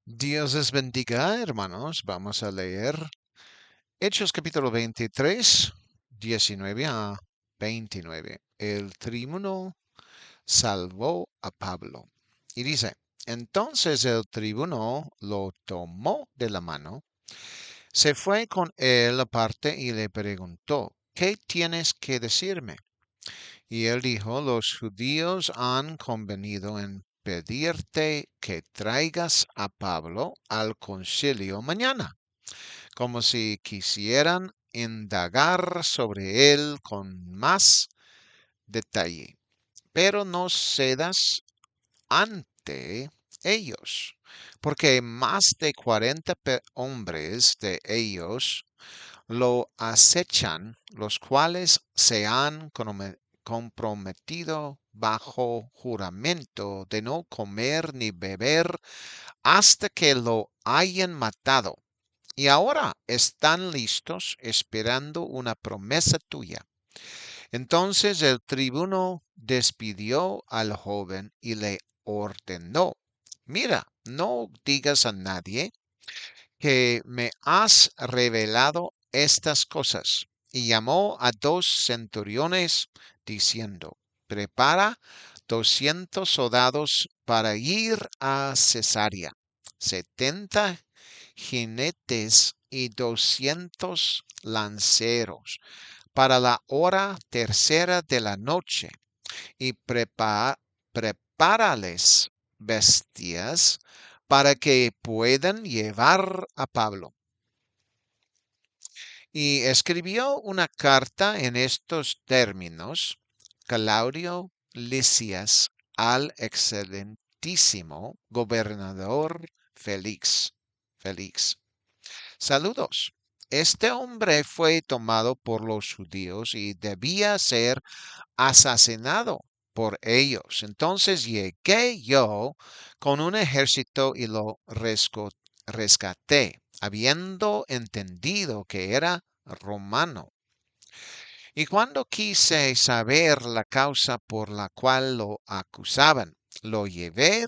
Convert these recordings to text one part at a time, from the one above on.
Dios les bendiga, hermanos. Vamos a leer Hechos capítulo 23, 19 a 29. El tribuno salvó a Pablo. Y dice, entonces el tribuno lo tomó de la mano, se fue con él aparte y le preguntó, ¿qué tienes que decirme? Y él dijo, los judíos han convenido en pedirte que traigas a Pablo al concilio mañana, como si quisieran indagar sobre él con más detalle. Pero no cedas ante ellos, porque más de 40 hombres de ellos lo acechan, los cuales se han comprometido bajo juramento de no comer ni beber hasta que lo hayan matado. Y ahora están listos esperando una promesa tuya. Entonces el tribuno despidió al joven y le ordenó, mira, no digas a nadie que me has revelado estas cosas. Y llamó a 2 centuriones diciendo, prepara 200 soldados para ir a Cesarea, 70 jinetes y 200 lanceros para la hora tercera de la noche, y prepárales bestias para que puedan llevar a Pablo. Y escribió una carta en estos términos, Claudio Lisias, al excelentísimo gobernador Félix. Saludos. Este hombre fue tomado por los judíos y debía ser asesinado por ellos. Entonces llegué yo con un ejército y lo rescaté, habiendo entendido que era romano. Y cuando quise saber la causa por la cual lo acusaban, lo llevé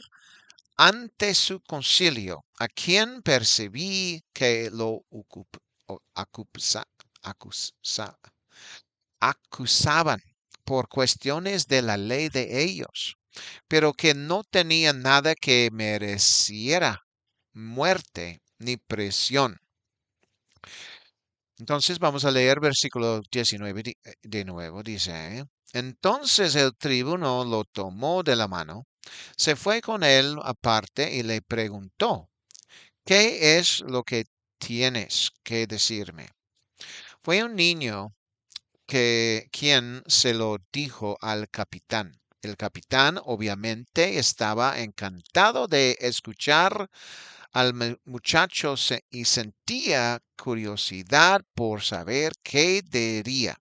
ante su concilio, a quien percibí que lo acusaban por cuestiones de la ley de ellos, pero que no tenía nada que mereciera muerte ni prisión. Entonces vamos a leer versículo 19 de nuevo. Dice, entonces el tribuno lo tomó de la mano, se fue con él aparte y le preguntó, ¿qué es lo que tienes que decirme? Fue un niño quien se lo dijo al capitán. El capitán obviamente estaba encantado de escuchar al muchacho y sentía curiosidad por saber qué diría.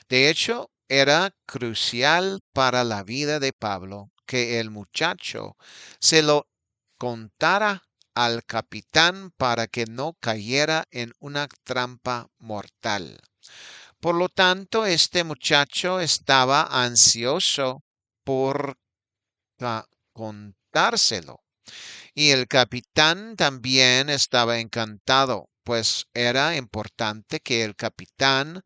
De hecho, era crucial para la vida de Pablo que el muchacho se lo contara al capitán para que no cayera en una trampa mortal. Por lo tanto, este muchacho estaba ansioso por contárselo. Y el capitán también estaba encantado, pues era importante que el capitán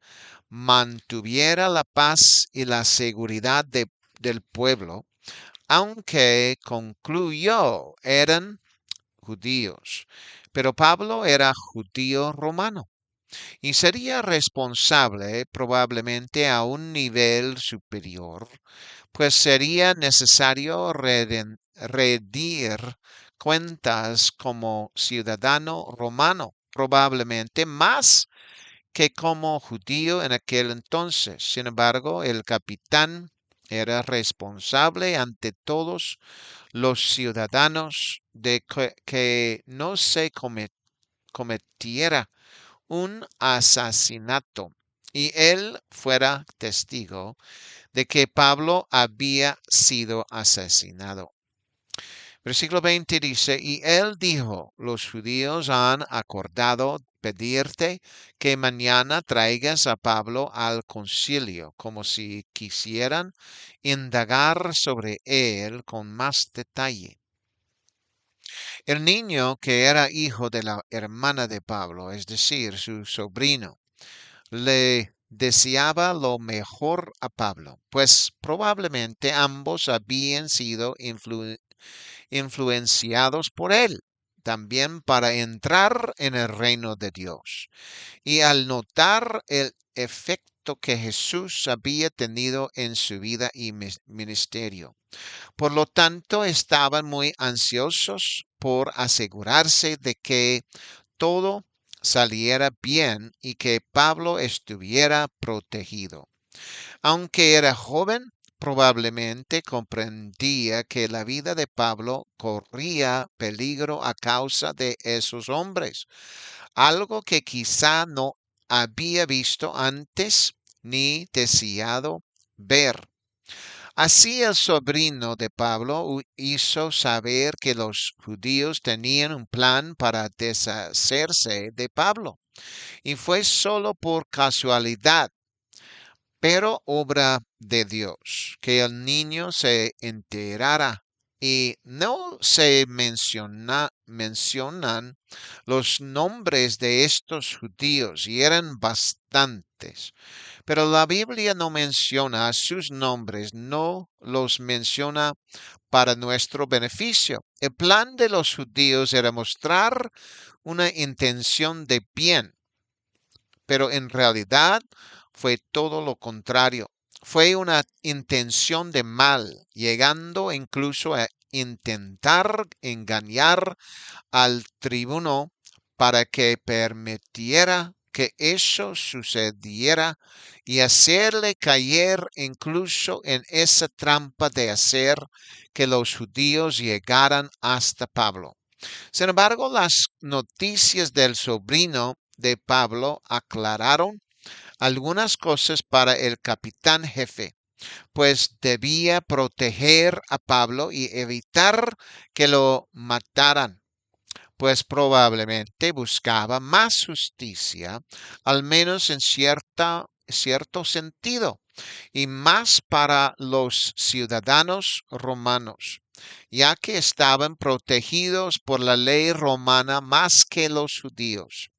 mantuviera la paz y la seguridad del pueblo, aunque concluyó eran judíos. Pero Pablo era judío romano y sería responsable probablemente a un nivel superior, pues sería necesario rendir cuentas como ciudadano romano, probablemente más que como judío en aquel entonces. Sin embargo, el capitán era responsable ante todos los ciudadanos de que no se cometiera un asesinato y él fuera testigo de que Pablo había sido asesinado. Versículo 20 dice, y él dijo, los judíos han acordado pedirte que mañana traigas a Pablo al concilio, como si quisieran indagar sobre él con más detalle. El niño que era hijo de la hermana de Pablo, es decir, su sobrino, le deseaba lo mejor a Pablo, pues probablemente ambos habían sido influenciados por él, también para entrar en el reino de Dios. Y al notar el efecto que Jesús había tenido en su vida y ministerio, por lo tanto, estaban muy ansiosos por asegurarse de que todo saliera bien y que Pablo estuviera protegido. Aunque era joven, probablemente comprendía que la vida de Pablo corría peligro a causa de esos hombres, algo que quizá no había visto antes ni deseado ver. Así el sobrino de Pablo hizo saber que los judíos tenían un plan para deshacerse de Pablo, y fue solo por casualidad, pero obra de Dios, que el niño se enterara. Y no se mencionan los nombres de estos judíos, y eran bastantes. Pero la Biblia no menciona sus nombres, no los menciona para nuestro beneficio. El plan de los judíos era mostrar una intención de bien, pero en realidad fue todo lo contrario. Fue una intención de mal, llegando incluso a intentar engañar al tribuno para que permitiera que eso sucediera y hacerle caer incluso en esa trampa de hacer que los judíos llegaran hasta Pablo. Sin embargo, las noticias del sobrino de Pablo aclararon algunas cosas para el capitán jefe, pues debía proteger a Pablo y evitar que lo mataran, pues probablemente buscaba más justicia, al menos en cierto sentido, y más para los ciudadanos romanos, ya que estaban protegidos por la ley romana más que los judíos.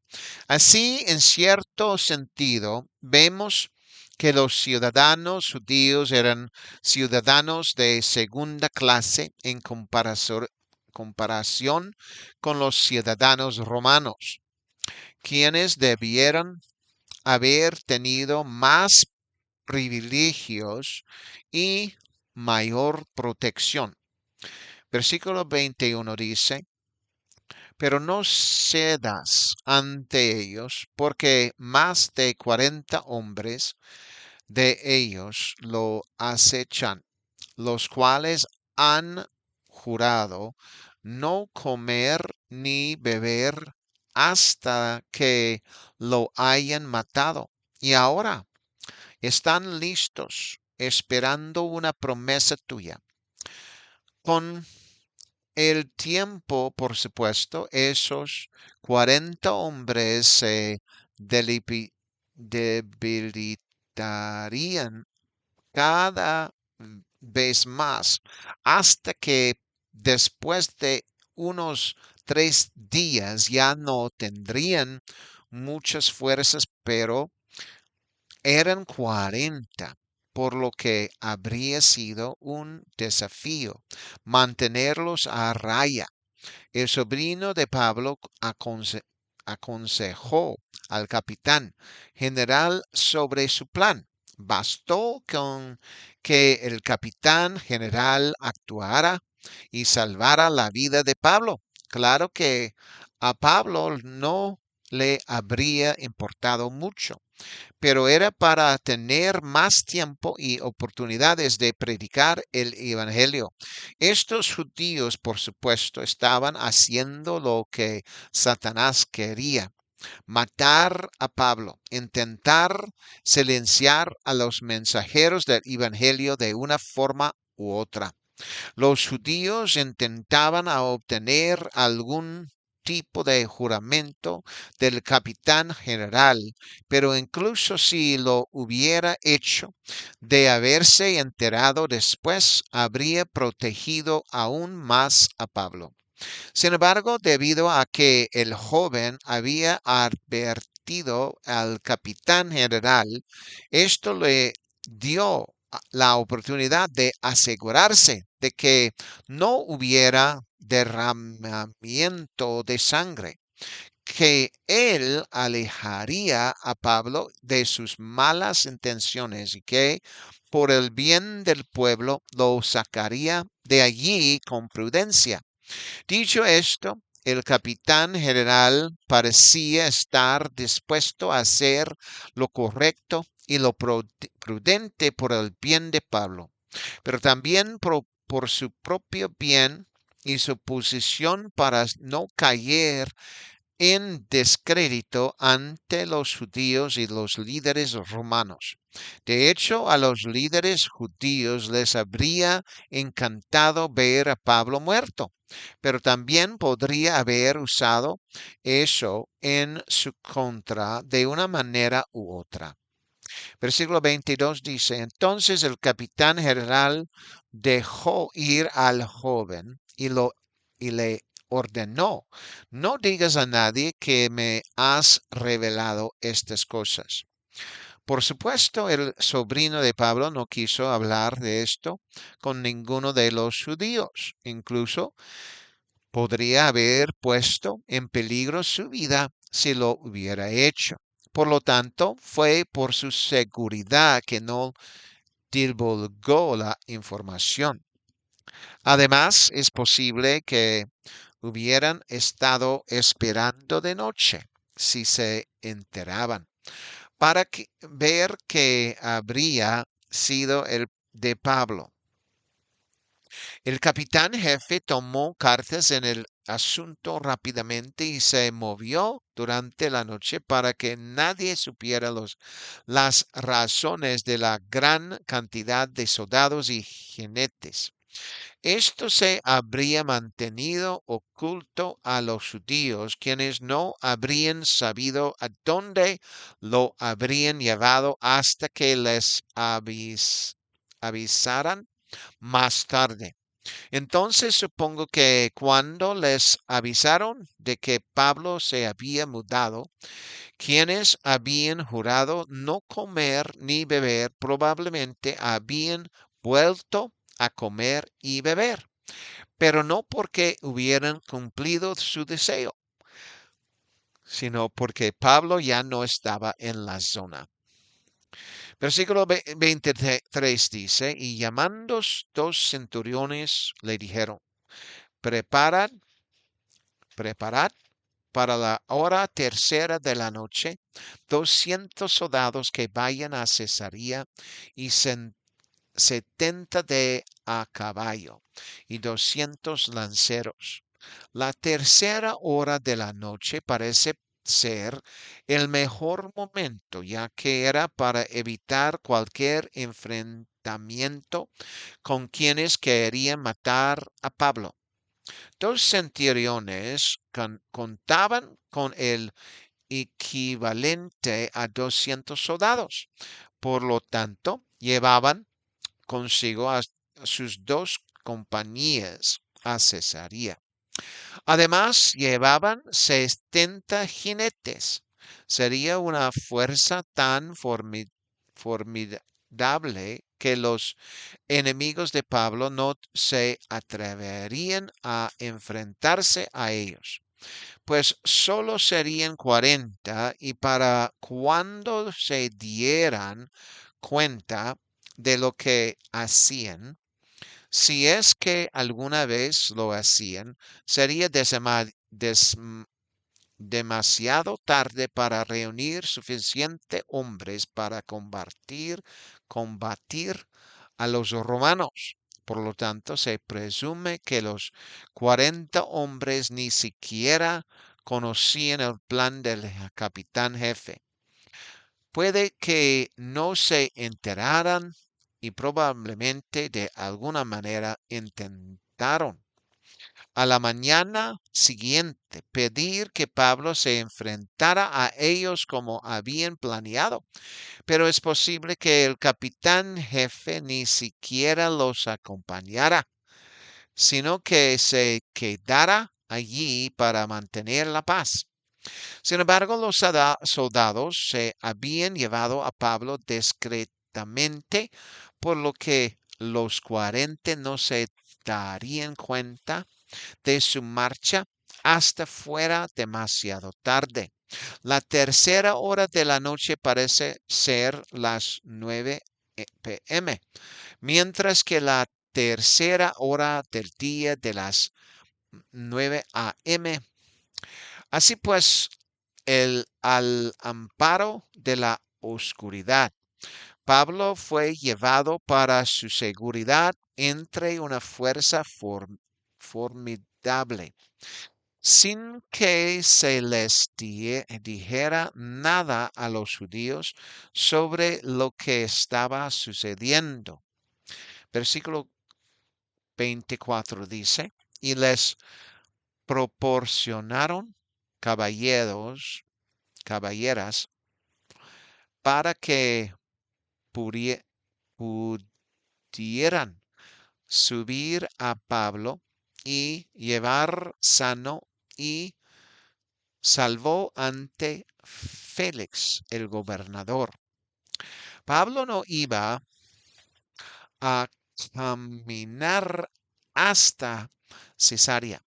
Así, en cierto sentido, vemos que los ciudadanos judíos eran ciudadanos de segunda clase en comparación con los ciudadanos romanos, quienes debieran haber tenido más privilegios y mayor protección. Versículo 21 dice: pero no cedas ante ellos, porque más de 40 hombres de ellos lo acechan, los cuales han jurado no comer ni beber hasta que lo hayan matado. Y ahora están listos, esperando una promesa tuya. Con el tiempo, por supuesto, esos 40 hombres se debilitarían cada vez más hasta que después de unos 3 días ya no tendrían muchas fuerzas, pero eran 40, por lo que habría sido un desafío mantenerlos a raya. El sobrino de Pablo aconsejó al capitán general sobre su plan. Bastó con que el capitán general actuara y salvara la vida de Pablo. Claro que a Pablo no le habría importado mucho, pero era para tener más tiempo y oportunidades de predicar el Evangelio. Estos judíos, por supuesto, estaban haciendo lo que Satanás quería: matar a Pablo, intentar silenciar a los mensajeros del Evangelio de una forma u otra. Los judíos intentaban obtener algún tipo de juramento del capitán general, pero incluso si lo hubiera hecho, de haberse enterado después, habría protegido aún más a Pablo. Sin embargo, debido a que el joven había advertido al capitán general, esto le dio la oportunidad de asegurarse de que no hubiera derramamiento de sangre, que él alejaría a Pablo de sus malas intenciones y que por el bien del pueblo lo sacaría de allí con prudencia. Dicho esto, el capitán general parecía estar dispuesto a hacer lo correcto y lo prudente por el bien de Pablo, pero también por su propio bien y su posición para no caer en descrédito ante los judíos y los líderes romanos. De hecho, a los líderes judíos les habría encantado ver a Pablo muerto, pero también podría haber usado eso en su contra de una manera u otra. Versículo 22 dice, entonces el capitán general dejó ir al joven y le ordenó, no digas a nadie que me has revelado estas cosas. Por supuesto, el sobrino de Pablo no quiso hablar de esto con ninguno de los judíos. Incluso podría haber puesto en peligro su vida si lo hubiera hecho. Por lo tanto, fue por su seguridad que no divulgó la información. Además, es posible que hubieran estado esperando de noche si se enteraban para ver que habría sido el de Pablo. El capitán jefe tomó cartas en el asunto rápidamente y se movió durante la noche para que nadie supiera las razones de la gran cantidad de soldados y jinetes. Esto se habría mantenido oculto a los judíos, quienes no habrían sabido a dónde lo habrían llevado hasta que les avisaran más tarde. Entonces supongo que cuando les avisaron de que Pablo se había mudado, quienes habían jurado no comer ni beber probablemente habían vuelto a comer y beber, pero no porque hubieran cumplido su deseo, sino porque Pablo ya no estaba en la zona. Versículo 23 dice, y llamando dos centuriones le dijeron, preparad, preparad para la hora tercera de la noche 200 soldados que vayan a Cesarea y 70 de a caballo y 200 lanceros. La tercera hora de la noche parece ser el mejor momento, ya que era para evitar cualquier enfrentamiento con quienes querían matar a Pablo. Dos centuriones contaban con el equivalente a 200 soldados. Por lo tanto, llevaban consigo a sus dos compañías a Cesarea. Además, llevaban 70 jinetes. Sería una fuerza tan formidable que los enemigos de Pablo no se atreverían a enfrentarse a ellos, pues solo serían 40 y para cuando se dieran cuenta de lo que hacían, si es que alguna vez lo hacían, sería demasiado tarde para reunir suficientes hombres para combatir a los romanos. Por lo tanto, se presume que los 40 hombres ni siquiera conocían el plan del capitán jefe. Puede que no se enteraran y probablemente de alguna manera intentaron a la mañana siguiente pedir que Pablo se enfrentara a ellos como habían planeado, pero es posible que el capitán jefe ni siquiera los acompañara. sino que se quedara allí para mantener la paz. Sin embargo, los soldados se habían llevado a Pablo discretamente, por lo que los 40 no se darían cuenta de su marcha hasta fuera demasiado tarde. La tercera hora de la noche parece ser las 9 p.m., mientras que la tercera hora del día de las 9 a.m. Así pues, al amparo de la oscuridad, Pablo fue llevado para su seguridad entre una fuerza formidable, sin que se les dijera nada a los judíos sobre lo que estaba sucediendo. Versículo 24 dice, y les proporcionaron caballeras, para que pudieran subir a Pablo y llevar sano y salvo ante Félix, el gobernador. Pablo no iba a caminar hasta Cesarea.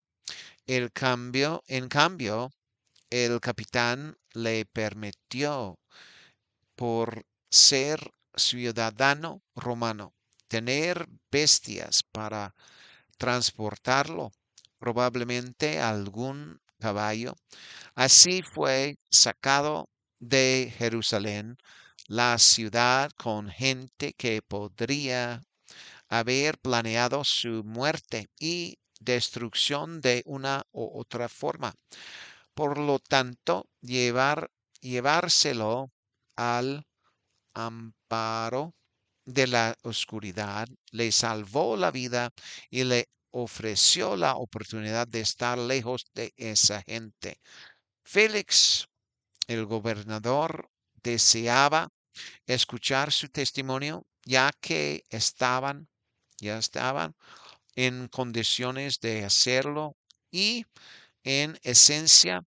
En cambio, el capitán le permitió, por ser ciudadano romano, tener bestias para transportarlo, probablemente algún caballo. Así fue sacado de Jerusalén, la ciudad, con gente que podría haber planeado su muerte y destrucción de una u otra forma. Por lo tanto, llevárselo al amparo de la oscuridad le salvó la vida y le ofreció la oportunidad de estar lejos de esa gente. Félix, el gobernador, deseaba escuchar su testimonio, ya estaban en condiciones de hacerlo, y en esencia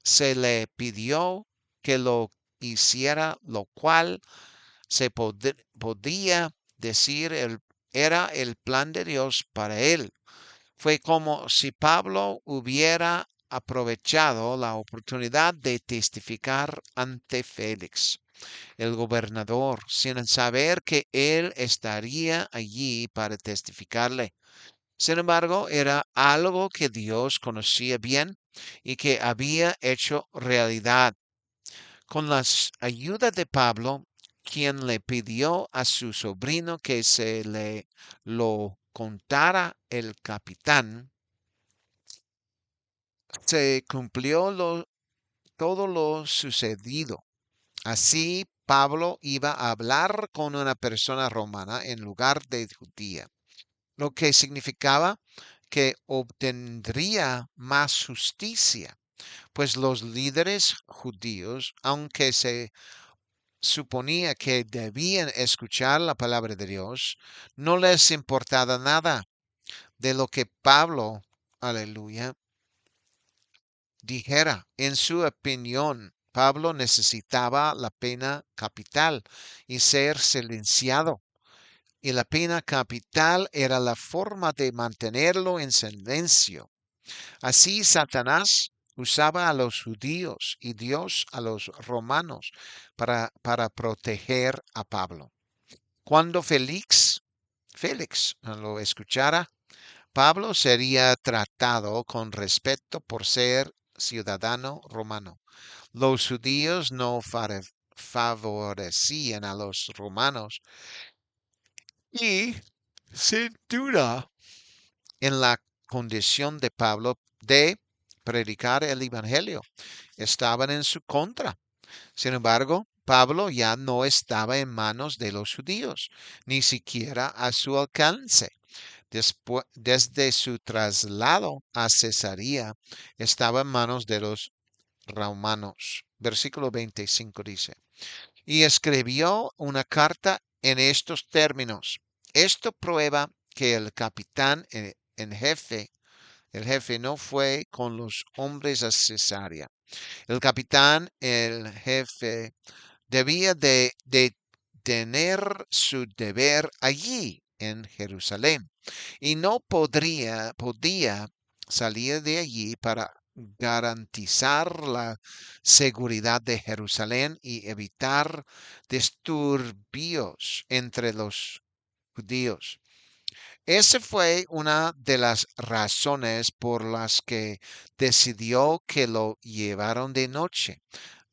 se le pidió que lo hiciera, lo cual se podía decir era el plan de Dios para él. Fue como si Pablo hubiera aprovechado la oportunidad de testificar ante Félix, el gobernador, sin saber que él estaría allí para testificarle. Sin embargo, era algo que Dios conocía bien y que había hecho realidad. Con la ayuda de Pablo, quien le pidió a su sobrino que se le lo contara el capitán, se cumplió todo lo sucedido. Así, Pablo iba a hablar con una persona romana en lugar de judía, lo que significaba que obtendría más justicia, pues los líderes judíos, aunque se suponía que debían escuchar la palabra de Dios, no les importaba nada de lo que Pablo, aleluya, dijera. En su opinión, Pablo necesitaba la pena capital y ser silenciado. Y la pena capital era la forma de mantenerlo en silencio. Así Satanás usaba a los judíos y Dios a los romanos para proteger a Pablo. Cuando Félix lo escuchara, Pablo sería tratado con respeto por ser ciudadano romano. Los judíos no favorecían a los romanos y, sin duda, en la condición de Pablo de predicar el evangelio, estaban en su contra. Sin embargo, Pablo ya no estaba en manos de los judíos, ni siquiera a su alcance. Desde su traslado a Cesarea, estaba en manos de los romanos. Versículo 25 dice, y escribió una carta en estos términos. Esto prueba que el capitán el jefe no fue con los hombres a Cesarea. El capitán, el jefe, debía de tener su deber allí en Jerusalén y no podía salir de allí para garantizar la seguridad de Jerusalén y evitar disturbios entre los judíos. Esa fue una de las razones por las que decidió que lo llevaron de noche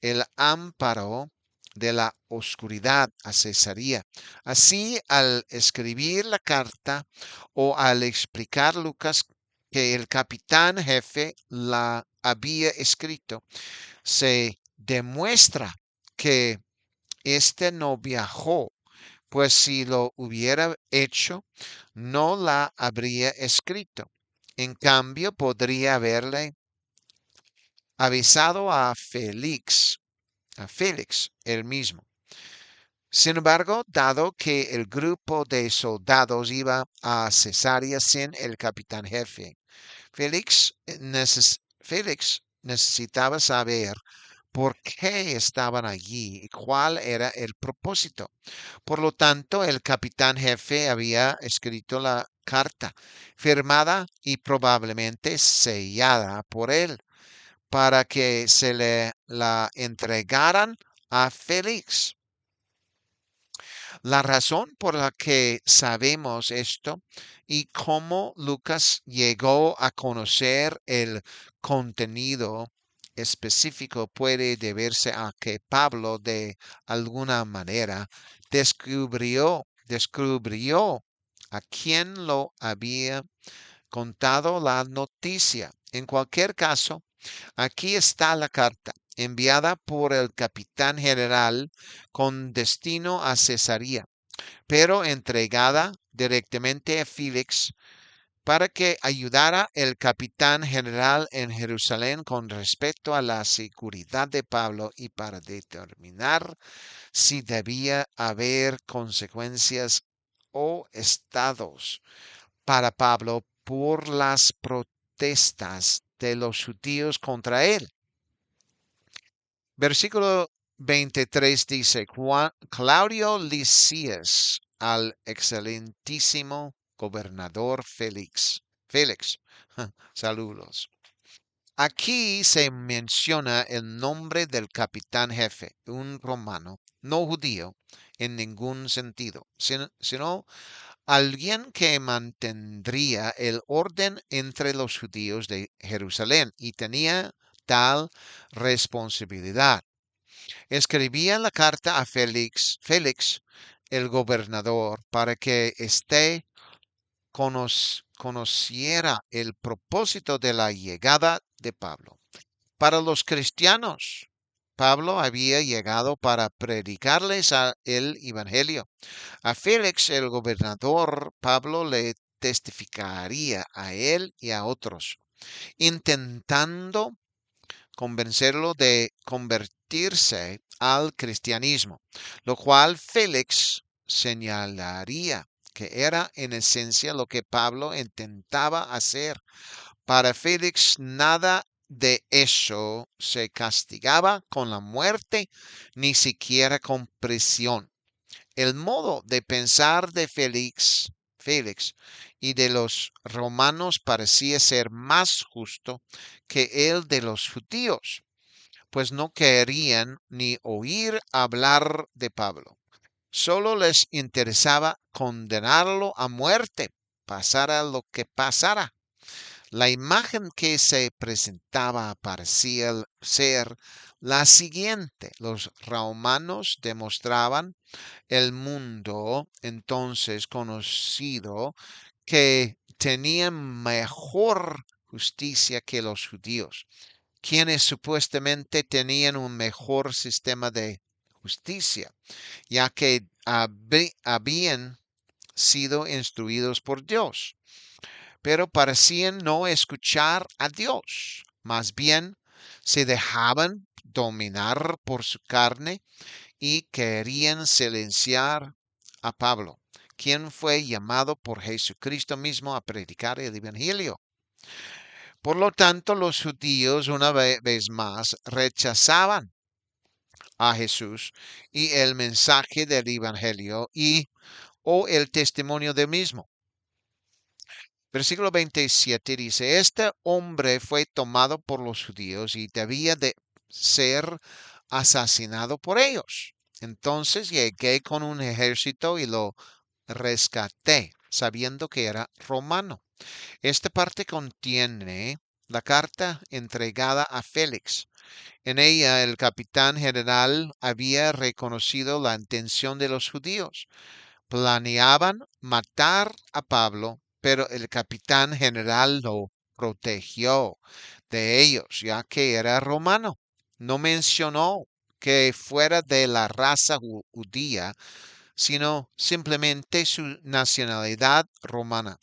el amparo de la oscuridad a Cesarea. Así, al escribir la carta o al explicar Lucas que el capitán jefe la había escrito, se demuestra que éste no viajó, pues si lo hubiera hecho, no la habría escrito. En cambio, podría haberle avisado a Félix el mismo. Sin embargo, dado que el grupo de soldados iba a Cesarea sin el capitán jefe, Félix necesitaba saber por qué estaban allí y cuál era el propósito. Por lo tanto, el capitán jefe había escrito la carta, firmada y probablemente sellada por él, para que se le la entregaran a Félix. La razón por la que sabemos esto y cómo Lucas llegó a conocer el contenido específico puede deberse a que Pablo de alguna manera descubrió a quien lo había contado la noticia. En cualquier caso, aquí está la carta, enviada por el capitán general con destino a Cesarea, pero entregada directamente a Félix para que ayudara el capitán general en Jerusalén con respecto a la seguridad de Pablo y para determinar si debía haber consecuencias o estados para Pablo por las protestas de los judíos contra él. Versículo 23 dice, Claudio Lisias al excelentísimo gobernador Félix, saludos. Aquí se menciona el nombre del capitán jefe, un romano, no judío en ningún sentido, sino alguien que mantendría el orden entre los judíos de Jerusalén y tenía tal responsabilidad. Escribía la carta a Félix, el gobernador, para que éste conociera el propósito de la llegada de Pablo. Para los cristianos, Pablo había llegado para predicarles el Evangelio. A Félix, el gobernador, Pablo le testificaría a él y a otros, intentando convencerlo de convertirse al cristianismo, lo cual Félix señalaría que era en esencia lo que Pablo intentaba hacer. Para Félix nada de eso se castigaba con la muerte, ni siquiera con prisión. El modo de pensar de Félix y de los romanos parecía ser más justo que el de los judíos, pues no querían ni oír hablar de Pablo. Solo les interesaba condenarlo a muerte, pasara lo que pasara. La imagen que se presentaba parecía ser la siguiente. Los romanos demostraban el mundo entonces conocido que tenían mejor justicia que los judíos, quienes supuestamente tenían un mejor sistema de justicia, ya que habían sido instruidos por Dios, pero parecían no escuchar a Dios. Más bien se dejaban dominar por su carne y querían silenciar a Pablo, quien fue llamado por Jesucristo mismo a predicar el Evangelio. Por lo tanto, los judíos una vez más rechazaban a Jesús y el mensaje del Evangelio o el testimonio del mismo. Versículo 27 dice, este hombre fue tomado por los judíos y debía de ser asesinado por ellos. Entonces llegué con un ejército y lo rescaté, sabiendo que era romano. Esta parte contiene la carta entregada a Félix. En ella el capitán general había reconocido la intención de los judíos. Planeaban matar a Pablo, pero el capitán general lo protegió de ellos, ya que era romano. No mencionó que fuera de la raza judía, sino simplemente su nacionalidad romana.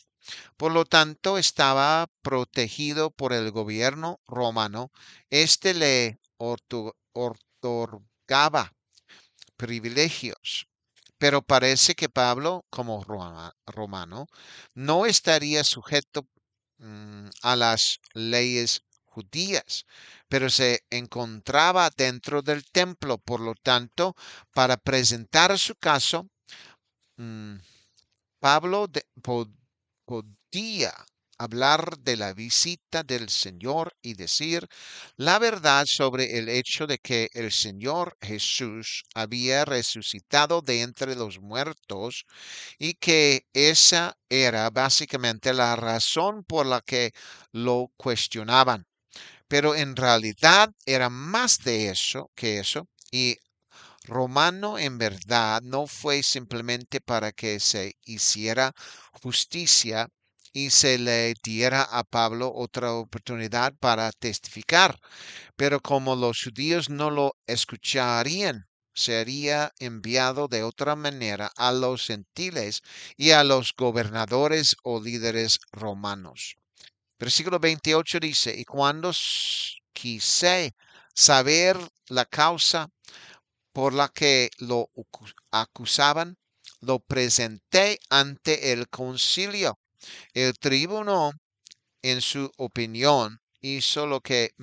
Por lo tanto, estaba protegido por el gobierno romano. Este le otorgaba privilegios. Pero parece que Pablo, como romano, no estaría sujeto a las leyes judías, pero se encontraba dentro del templo. Por lo tanto, para presentar su caso, mm, Pablo podía hablar de la visita del Señor y decir la verdad sobre el hecho de que el Señor Jesús había resucitado de entre los muertos y que esa era básicamente la razón por la que lo cuestionaban. Pero en realidad era más de eso que eso. Y Romano en verdad no fue simplemente para que se hiciera justicia y se le diera a Pablo otra oportunidad para testificar, pero como los judíos no lo escucharían, sería enviado de otra manera a los gentiles y a los gobernadores o líderes romanos. Versículo 28 dice, y cuando quise saber la causa por la que lo acusaban, lo presenté ante el concilio. El tribuno, en su opinión, hizo lo que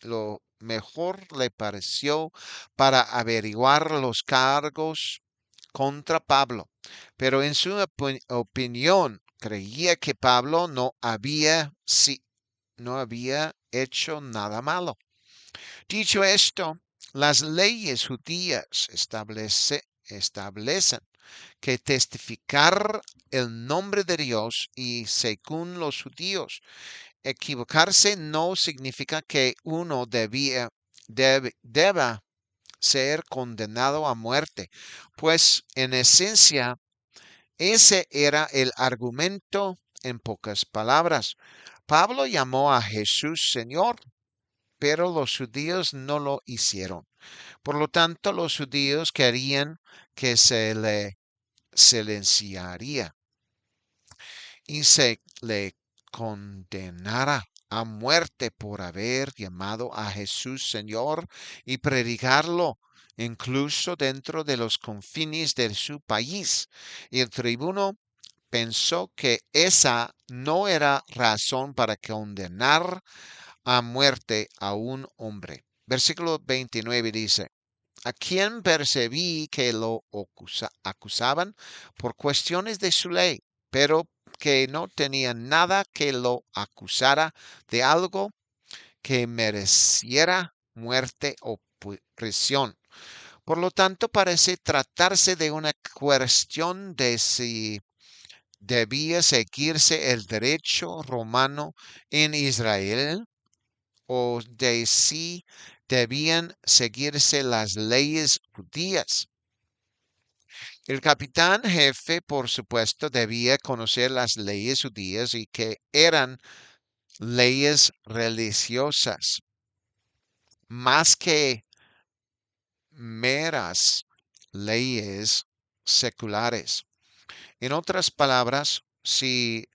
lo mejor le pareció para averiguar los cargos contra Pablo. Pero en su opinión, creía que Pablo no había hecho nada malo. Dicho esto, las leyes judías establecen que testificar el nombre de Dios y según los judíos, equivocarse no significa que uno deba ser condenado a muerte, pues en esencia ese era el argumento en pocas palabras. Pablo llamó a Jesús Señor, pero los judíos no lo hicieron. Por lo tanto, los judíos querían que se le silenciaría y se le condenara a muerte por haber llamado a Jesús Señor y predicarlo incluso dentro de los confines de su país. Y el tribuno pensó que esa no era razón para condenar a muerte a un hombre. Versículo 29 dice, a quien percibí que lo acusaban por cuestiones de su ley, pero que no tenía nada que lo acusara de algo que mereciera muerte o prisión. Por lo tanto, parece tratarse de una cuestión de si debía seguirse el derecho romano en Israel o de si debían seguirse las leyes judías. El capitán jefe, por supuesto, debía conocer las leyes judías y que eran leyes religiosas, más que meras leyes seculares. En otras palabras, si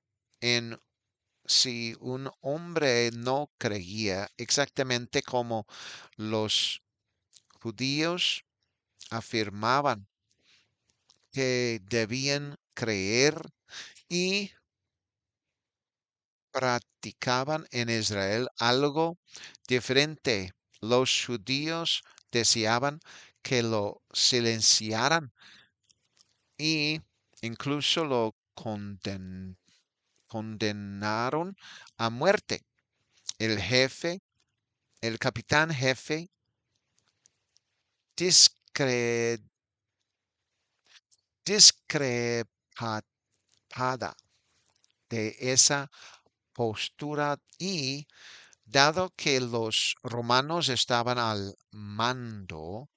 un hombre no creía exactamente como los judíos afirmaban, que debían creer y practicaban en Israel algo diferente. Los judíos deseaban que lo silenciaran y incluso lo condenaron a muerte. El jefe, el capitán jefe, discre- discrepada de esa postura y dado que los romanos estaban al mando,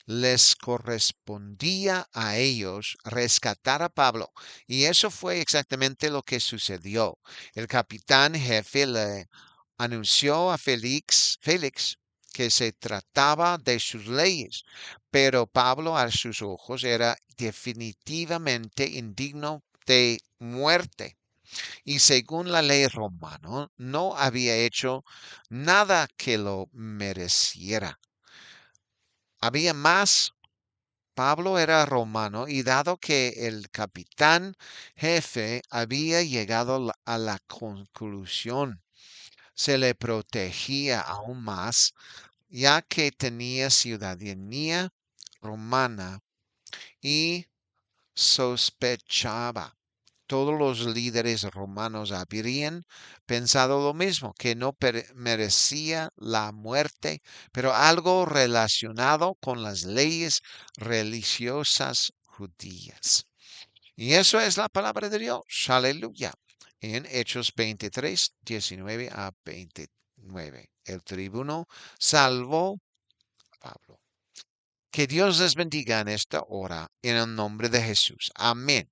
les correspondía a ellos rescatar a Pablo. Y eso fue exactamente lo que sucedió. El capitán jefe le anunció a Félix que se trataba de sus leyes, pero Pablo a sus ojos era definitivamente indigno de muerte. Y según la ley romana, no había hecho nada que lo mereciera. Había más. Pablo era romano y dado que el capitán jefe había llegado a la conclusión, se le protegía aún más, ya que tenía ciudadanía romana y sospechaba. Todos los líderes romanos habrían pensado lo mismo, que no merecía la muerte, pero algo relacionado con las leyes religiosas judías. Y eso es la palabra de Dios. Aleluya. En Hechos 23, 19 a 29. El tribuno salvó a Pablo. Que Dios les bendiga en esta hora, en el nombre de Jesús. Amén.